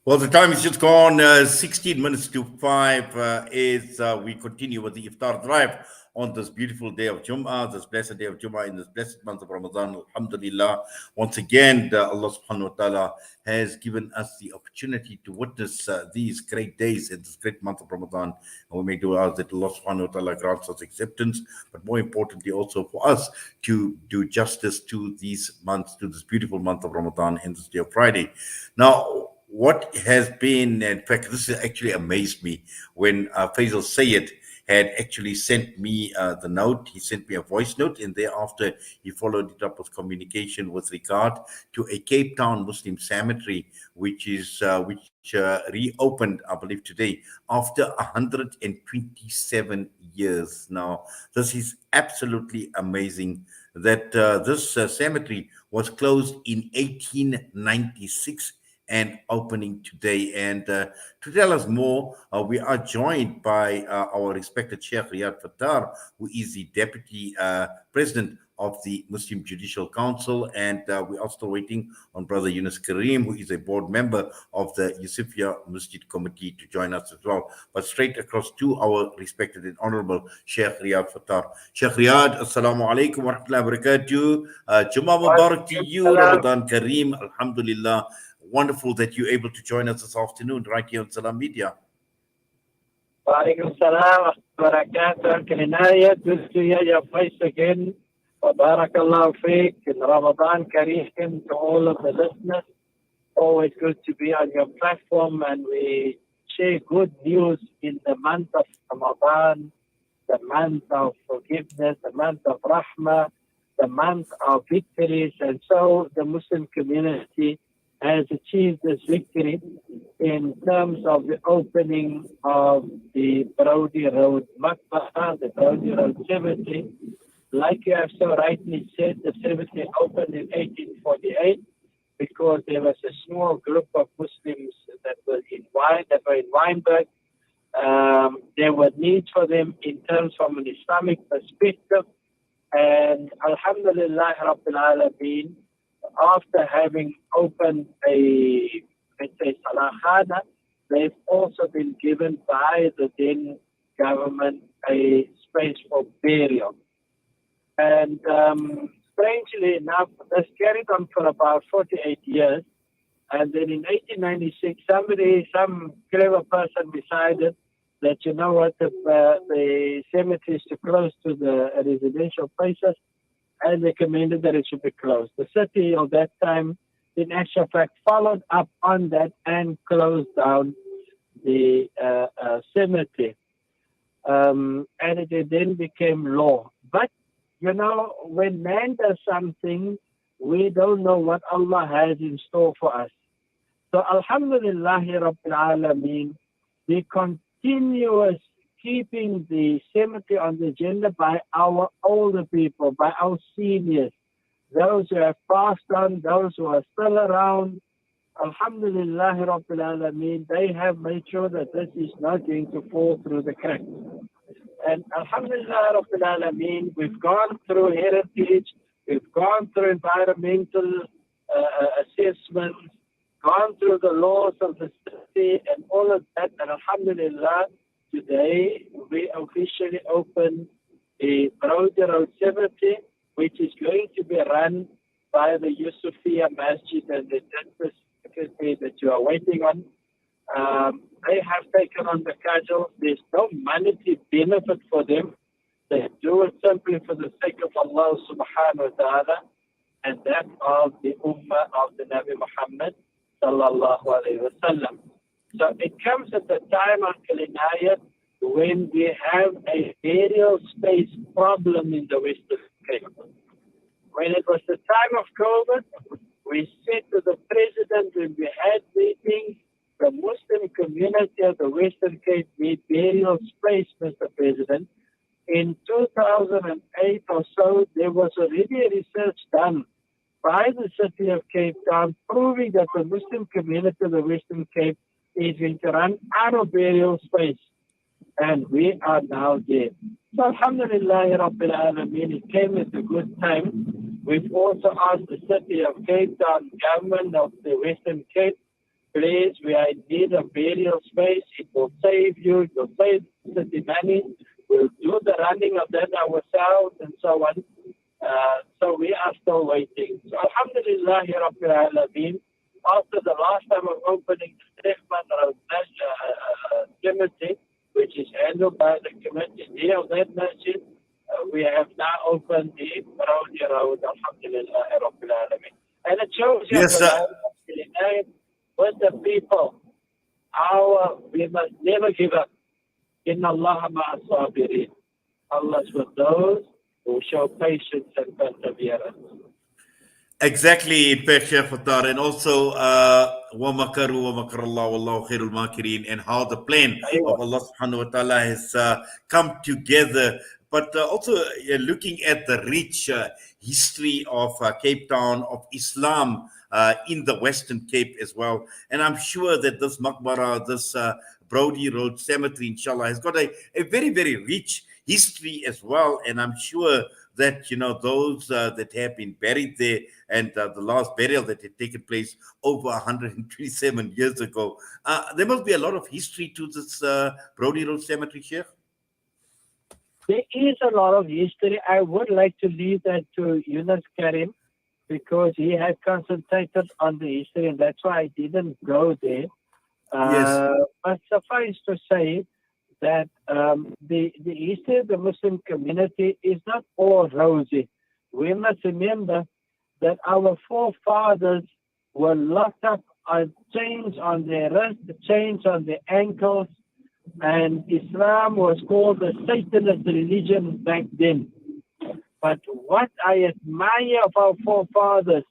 Well, the time is just gone 16 minutes to 5 as we continue with the iftar drive on this beautiful day of Jum'ah, this blessed day of Jum'ah in this blessed month of Ramadan. Alhamdulillah. Once again, Allah subhanahu wa ta'ala has given us the opportunity to witness these great days in this great month of Ramadan. And we may do ours that Allah subhanahu wa ta'ala grants us acceptance, but more importantly, also for us to do justice to these months, to this beautiful month of Ramadan and this day of Friday. Now, what has been, in fact, this has actually amazed me when Faisal Sayed had actually sent me the note. He sent me a voice note, and thereafter he followed it up with communication with regard to a Cape Town Muslim cemetery, which reopened, I believe, today after 127 years. Now, this is absolutely amazing that this cemetery was closed in 1896 and opening today. And to tell us more, we are joined by our respected Sheikh Riad Fataar, who is the Deputy President of the Muslim Judicial Council. And we are still waiting on Brother Yunus Karriem, who is a board member of the Yusufeyyah Masjid Committee, to join us as well. But straight across to our respected and honorable Sheikh Riad Fataar. Sheikh Riad, Assalamu alaikum wa rahmatullahi wa barakatuh. Jummah Mubarak to you, Ramadan Kareem, Alhamdulillah. Wonderful that you're able to join us this afternoon right here on Salam Media. Walaikum salam wa barakatuh. Kalinaya, good to hear your voice again. Wa barakallahu feek in Ramadan Kareem to all of the listeners. Always good to be on your platform, and we share good news in the month of Ramadan, the month of forgiveness, the month of rahmah, the month of victories. And so the Muslim community has achieved this victory in terms of the opening of the Brodie Road Maqbara, the Brodie Road Cemetery. Like you have so rightly said, the cemetery opened in 1848 because there was a small group of Muslims that were in Wynberg. There were needs for them in terms from an Islamic perspective. And Alhamdulillah Rabbil Alameen, after having opened a, let's say, Salakhana, they've also been given by the then government a space for burial. And strangely enough, this carried on for about 48 years. And then in 1896, some clever person decided that, you know what, the cemetery is too close to the residential places, and recommended that it should be closed. The city of that time, in actual fact, followed up on that and closed down the cemetery. And it then became law. But, you know, when man does something, we don't know what Allah has in store for us. So, Alhamdulillah Rabbil Alameen, the continuous keeping the cemetery on the agenda by our older people, by our seniors, those who have passed on, those who are still around. Alhamdulillah Rabbil Alameen, they have made sure that this is not going to fall through the cracks. And Alhamdulillah Rabbil Alameen, we've gone through heritage, we've gone through environmental assessments, gone through the laws of the city and all of that, and Alhamdulillah, today, we officially open a Brodie Road Cemetery, which is going to be run by the Yusufeyyah Masjid and the Justice Secretary that you are waiting on. They have taken on the cudgel. There's no monetary benefit for them. They do it simply for the sake of Allah subhanahu wa ta'ala and that of the ummah of the Nabi Muhammad sallallahu alayhi wa sallam. So it comes at the time, Uncle Inayat, when we have a burial space problem in the Western Cape. When it was the time of COVID, we said to the President when we had meetings, the Muslim community of the Western Cape need burial space, Mr. President. In 2008 or so, there was already a research done by the city of Cape Town proving that the Muslim community of the Western Cape is going to run out of burial space. And we are now there. So Alhamdulillah Rabbil Alameen, it came at a good time. We've also asked the city of Cape Town, government of the Western Cape, please, we are in need of burial space. It will save you. It will save the money. We'll do the running of that ourselves and so on. So we are still waiting. So Alhamdulillah, Rabbil Alameen. After the last time of opening the Sheikh Road Cemetery, which is handled by the committee of that masjid, we have now opened the Brodie Road, Alhamdulillah, Rabbil Alameen. And it shows you Yes, sir. with the people, we must never give up. Inna Allah ma'as sabirin. Allah's with those who show patience and perseverance. Exactly, in fact, Sheikh Fataar, and also وَمَكَرُوا وَمَكَرَ اللَّهُ وَاللَّهُ خَيْرُ الْمَاكِرِينَ, and how the plan of Allah subhanahu wa ta'ala has come together. But also looking at the rich history of Cape Town, of Islam in the Western Cape as well. And I'm sure that this Maqbara, this Brodie Road Cemetery, inshallah, has got a very, very rich history as well. And I'm sure that, those that have been buried there, and the last burial that had taken place over 127 years ago, there must be a lot of history to this Brodie Road Cemetery, Sheikh. There is a lot of history. I would like to leave that to Yunus Karriem, because he had concentrated on the history, and that's why I didn't go there. Yes. But suffice to say that the history of the Muslim community is not all rosy. We must remember that our forefathers were locked up on chains on their wrists, chains on their ankles, and Islam was called the Satanist religion back then. But what I admire of our forefathers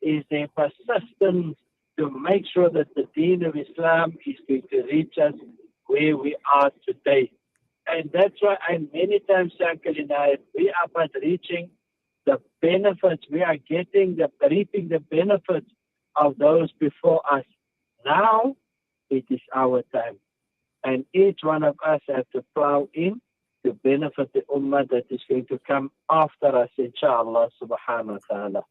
is their persistence to make sure that the deen of Islam is going to reach us where we are today. And that's why I many times say, we are but reaching the benefits, we are reaping the benefits of those before us. Now it is our time. And each one of us has to plow in to benefit the ummah that is going to come after us, inshallah, subhanahu wa ta'ala.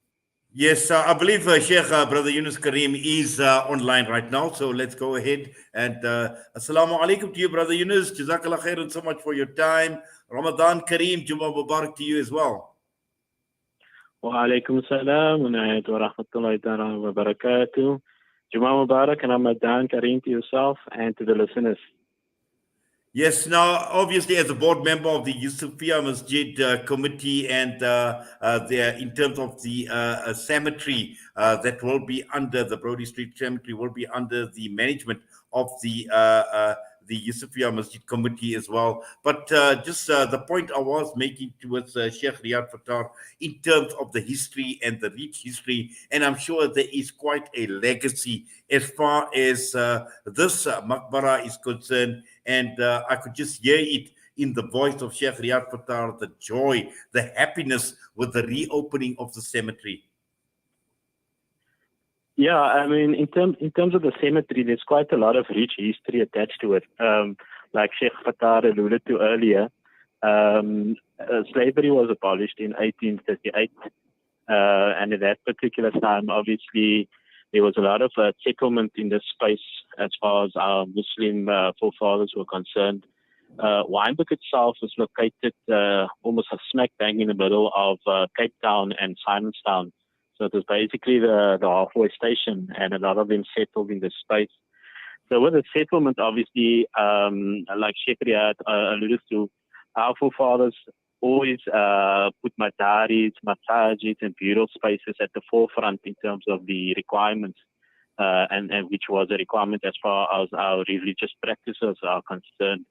Yes, I believe Sheikh Brother Yunus Karriem is online right now. So let's go ahead and Assalamu alaikum to you, Brother Yunus. Jazakallah khairan so much for your time. Ramadan Kareem, Jummah Mubarak to you as well. Wa alaikum salam wa rahmatullahi ta'ala wa barakatuh. Jummah Mubarak and Ramadan Kareem to yourself and to the listeners. Yes, now obviously as a board member of the Yusufeyyah Masjid committee, and in terms of the cemetery that will be under the Brodie Street Cemetery, will be under the management of the Yusufeyyah Masjid committee as well. But just the point I was making towards Sheikh Riad Fataar in terms of the history and the rich history, and I'm sure there is quite a legacy as far as this Maqbara is concerned. And I could just hear it in the voice of Sheikh Riad Fataar, the joy, the happiness with the reopening of the cemetery. Yeah, I mean, in terms of the cemetery, there's quite a lot of rich history attached to it. Like Sheikh Fataar alluded to earlier, slavery was abolished in 1838. And at that particular time, obviously, there was a lot of settlement in this space as far as our Muslim forefathers were concerned. Wynberg itself was located almost a smack bang in the middle of Cape Town and Simonstown. So it was basically the halfway station, and a lot of them settled in this space. So with the settlement, obviously, like Sheikh Riad alluded to, our forefathers always put madaris, masajids, and burial spaces at the forefront in terms of the requirements, and which was a requirement as far as our religious practices are concerned.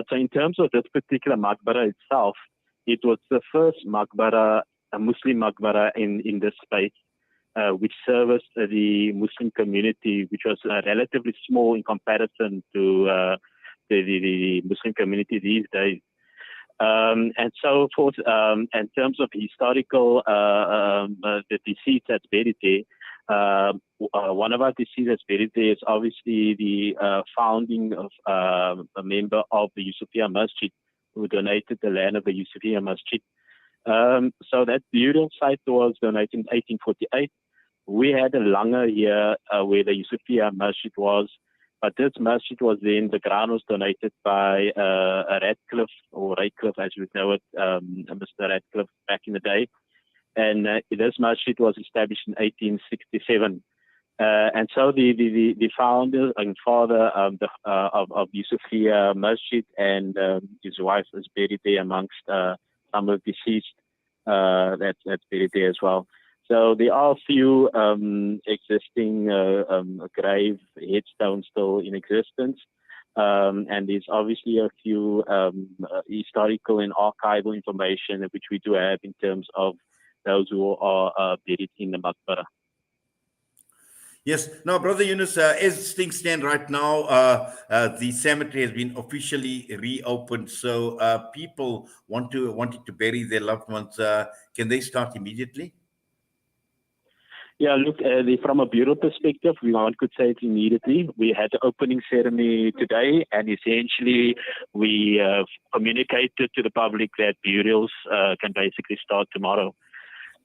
So in terms of this particular maqbara itself, it was the first maqbara, a Muslim maqbara in this space, which serviced the Muslim community, which was relatively small in comparison to the Muslim community these days. And so forth. In terms of historical, the deceased that's buried there, one of our deceased that's buried there is obviously the founding of a member of the Yusufeyyah Masjid, who donated the land of the Yusufeyyah Masjid. So that burial site was donated in 1848. We had a langer here where the Yusufeyyah Masjid was, but this masjid was then, the ground was donated by a Radcliffe, or Radcliffe as we know it, Mr. Radcliffe back in the day. And this masjid was established in 1867. And so the founder and father of Yusufeyyah Masjid and his wife is buried there amongst some of the deceased that's buried there as well. So there are a few existing grave headstones still in existence. And there's obviously a few historical and archival information which we do have in terms of those who are buried in the Maqbara. Yes. Now, Brother Yunus, as things stand right now, the cemetery has been officially reopened. So people wanting to bury their loved ones, can they start immediately? Yeah, look, from a bureau perspective, one could say it immediately. We had the opening ceremony today, and essentially we communicated to the public that burials can basically start tomorrow.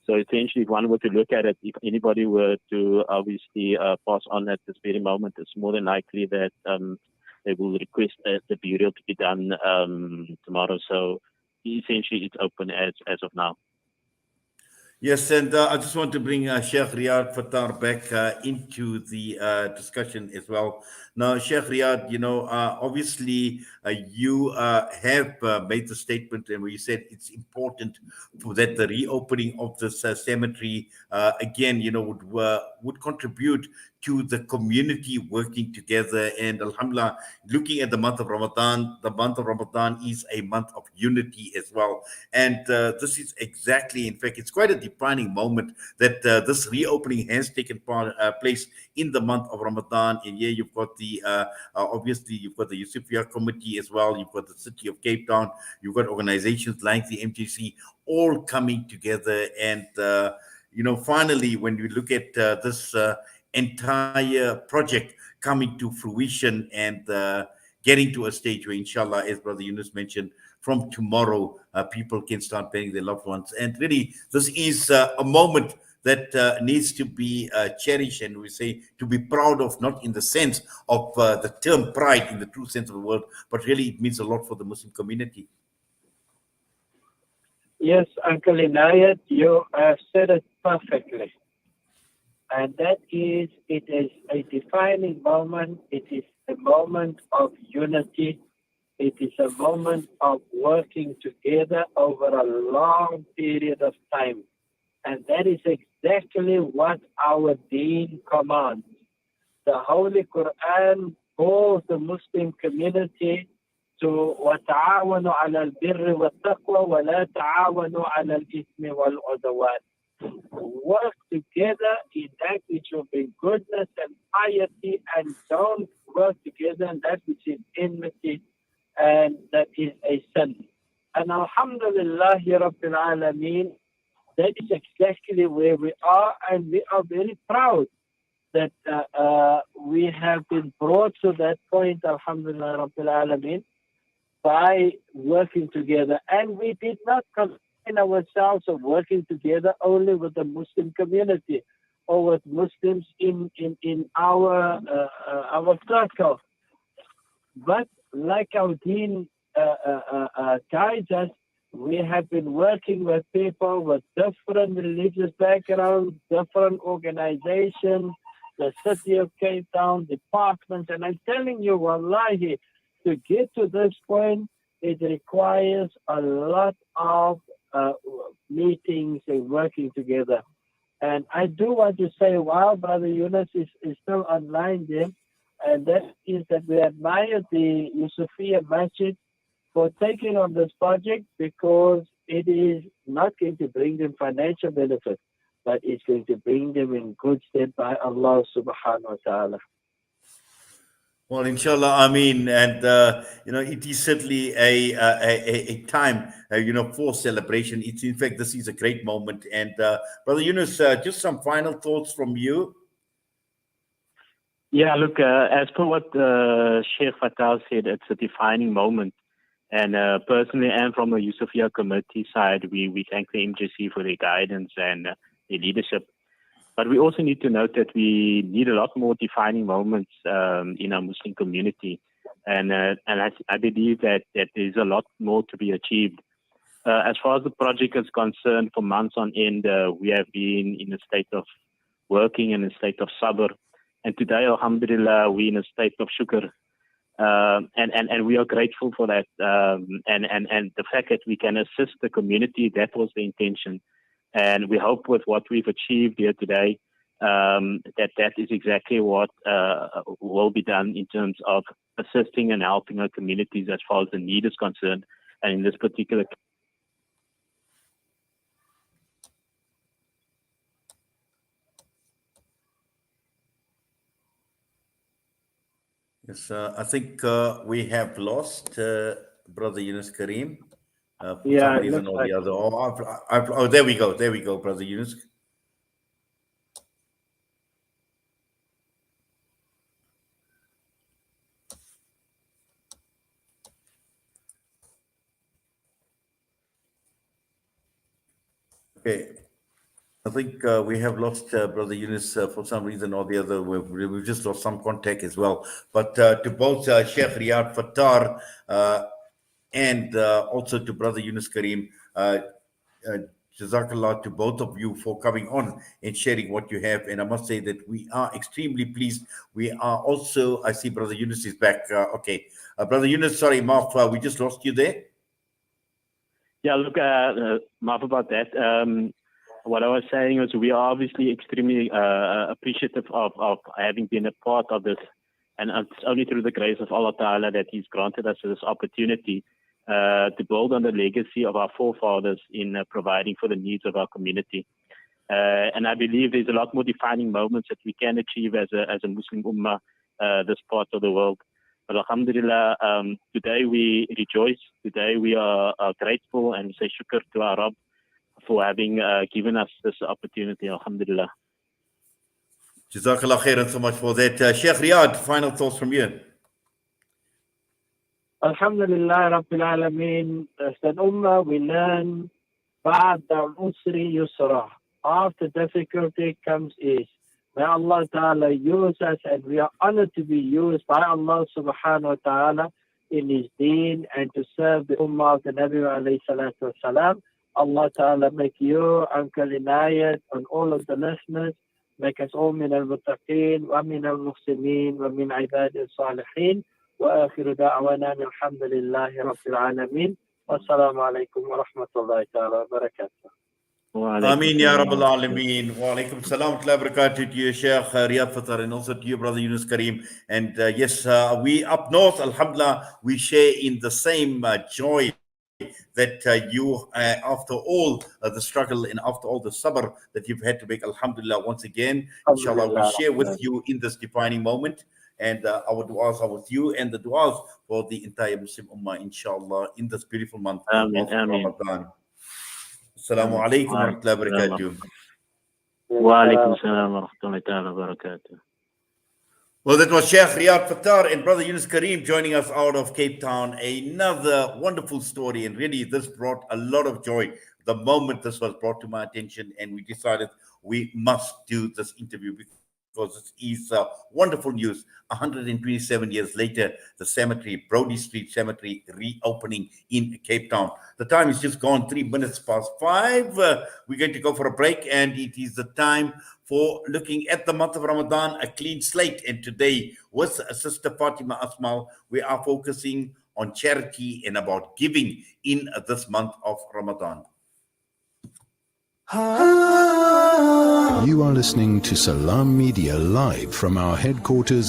So essentially, if one were to look at it, if anybody were to obviously pass on at this very moment, it's more than likely that they will request the burial to be done tomorrow. So essentially, it's open as of now. Yes, and I just want to bring Sheikh Riad Fataar back into the discussion as well. Now, Sheikh Riad, obviously you have made the statement and where you said it's important for that the reopening of this cemetery, again, would contribute to the community working together. And Alhamdulillah, looking at the month of Ramadan is a month of unity as well. And this is exactly, in fact, it's quite a defining moment that this reopening has taken place in the month of Ramadan. And here you've got the, obviously, you've got the Yusufeyyah Committee as well. You've got the City of Cape Town. You've got organizations like the MJC all coming together. And, finally, when we look at this entire project coming to fruition and getting to a stage where, inshallah, as Brother Yunus mentioned, from tomorrow, people can start burying their loved ones. And really, this is a moment that needs to be cherished and we say to be proud of, not in the sense of the term pride in the true sense of the word, but really it means a lot for the Muslim community. Yes, Uncle Inayat, you have said it perfectly. And that is, it is a defining moment. It is a moment of unity. It is a moment of working together over a long period of time. And that is exactly what our deen commands. The Holy Quran calls the Muslim community to وَتَعَاوَنُوا عَلَى الْبِرِّ وَالتَّقْوَى وَلَا تَعَاوَنُوا عَلَى الْإِثْمِ وَالْعُدْوَانِ. Work together in that which will bring goodness and piety, and don't work together in that which is enmity and that is a sin. And Alhamdulillah, Rabbil Alameen, that is exactly where we are, and we are very proud that we have been brought to that point, Alhamdulillah, Rabbil Alameen, by working together. And we did not confine ourselves of working together only with the Muslim community or with Muslims in our circle. But like our deen guides us, we have been working with people with different religious backgrounds, different organizations, the City of Cape Town, departments, and I'm telling you, wallahi, to get to this point, it requires a lot of meetings and working together. And I do want to say, while Brother Yunus is still online there, and that is that we admire the Yusufeyyah Masjid for taking on this project, because it is not going to bring them financial benefit, but it's going to bring them in good stead by Allah subhanahu wa ta'ala. Well, inshallah, I mean, and it is certainly a time, for celebration. It's, in fact, this is a great moment. And Brother Yunus, just some final thoughts from you. Yeah, look, as per what Sheikh Fataar said, it's a defining moment. And personally, and from a Yusufeyyah committee side, we thank the MJC for their guidance and their leadership. But we also need to note that we need a lot more defining moments in our Muslim community. And I believe that there's a lot more to be achieved. As far as the project is concerned, for months on end, we have been in a state of working and a state of sabr. And today, alhamdulillah, we're in a state of shukr. And we are grateful for that. And the fact that we can assist the community, that was the intention. And we hope with what we've achieved here today, that is exactly what will be done in terms of assisting and helping our communities as far as the need is concerned. And in this particular case, Yes, I think we have lost Brother Yunus Karriem for Yeah, some it reason looks or like the other. Oh, there we go, Brother Yunus. Okay, I think we have lost Brother Yunus for some reason or the other. We've just lost some contact as well. But to both Sheikh Riad Fataar and also to Brother Yunus Karriem, Jazakallah to both of you for coming on and sharing what you have. And I must say that we are extremely pleased. We are also, I see Brother Yunus is back. Okay. Brother Yunus, sorry, Marf, we just lost you there. Yeah, look, Marf, about that. What I was saying is we are obviously extremely appreciative of having been a part of this. And it's only through the grace of Allah Ta'ala that He's granted us this opportunity to build on the legacy of our forefathers in providing for the needs of our community. And I believe there's a lot more defining moments that we can achieve as a Muslim Ummah, this part of the world. But alhamdulillah, today we rejoice. Today we are grateful and say shukr to our Rabb for having given us this opportunity. Alhamdulillah. Jazakallah khairan so much for that. Sheikh Riad, final thoughts from you. Alhamdulillah Rabbil Alameen. As an Ummah, we learn بعد العسر يسرا. After difficulty comes ease. May Allah Ta'ala use us, and we are honored to be used by Allah Subhanahu wa Ta'ala in His deen and to serve the Ummah of the Nabi alayhi salatu wasalam. Allah Ta'ala make you, Uncle Inayat, and all of the listeners, make us all min al-muttaqeen, wa min al-muhsineen, wa min ibad al-salihin, wa akhiru da'wana alhamdulillahi rabbil alameen. Wassalamu alaikum wa rahmatullahi ta'ala wa barakatuh. Ameen ya Rabbal Alameen. Wa alaikum salam wa barakatuh to you, Sheikh Riad Fataar, and also to you, Brother Yunus Karriem. And yes, we up north, alhamdulillah, we share in the same joy that you, after all the struggle and after all the sabr that you've had to make, alhamdulillah, once again, inshallah, we share with you in this defining moment. And our du'as are with you and the du'as for the entire Muslim Ummah, inshallah, in this beautiful month of Ramadan. Assalamu alaikum wa rahmatullahi wa barakatuh. Wa alaikum salam wa rahmatullahi wa barakatuh. Well, that was Sheikh Riad Fataar and Brother Yunus Karriem joining us out of Cape Town. Another wonderful story, and really this brought a lot of joy the moment this was brought to my attention, and we decided we must do this interview because it is wonderful news. 127 years later, the cemetery, Brodie Street Cemetery, reopening in Cape Town. The time is just gone 3 minutes past 5. We're going to go for a break, and it is the time for looking at the month of Ramadan, a clean slate. And today, with Sister Fatima Asmal, we are focusing on charity and about giving in this month of Ramadan. You are listening to Salam Media live from our headquarters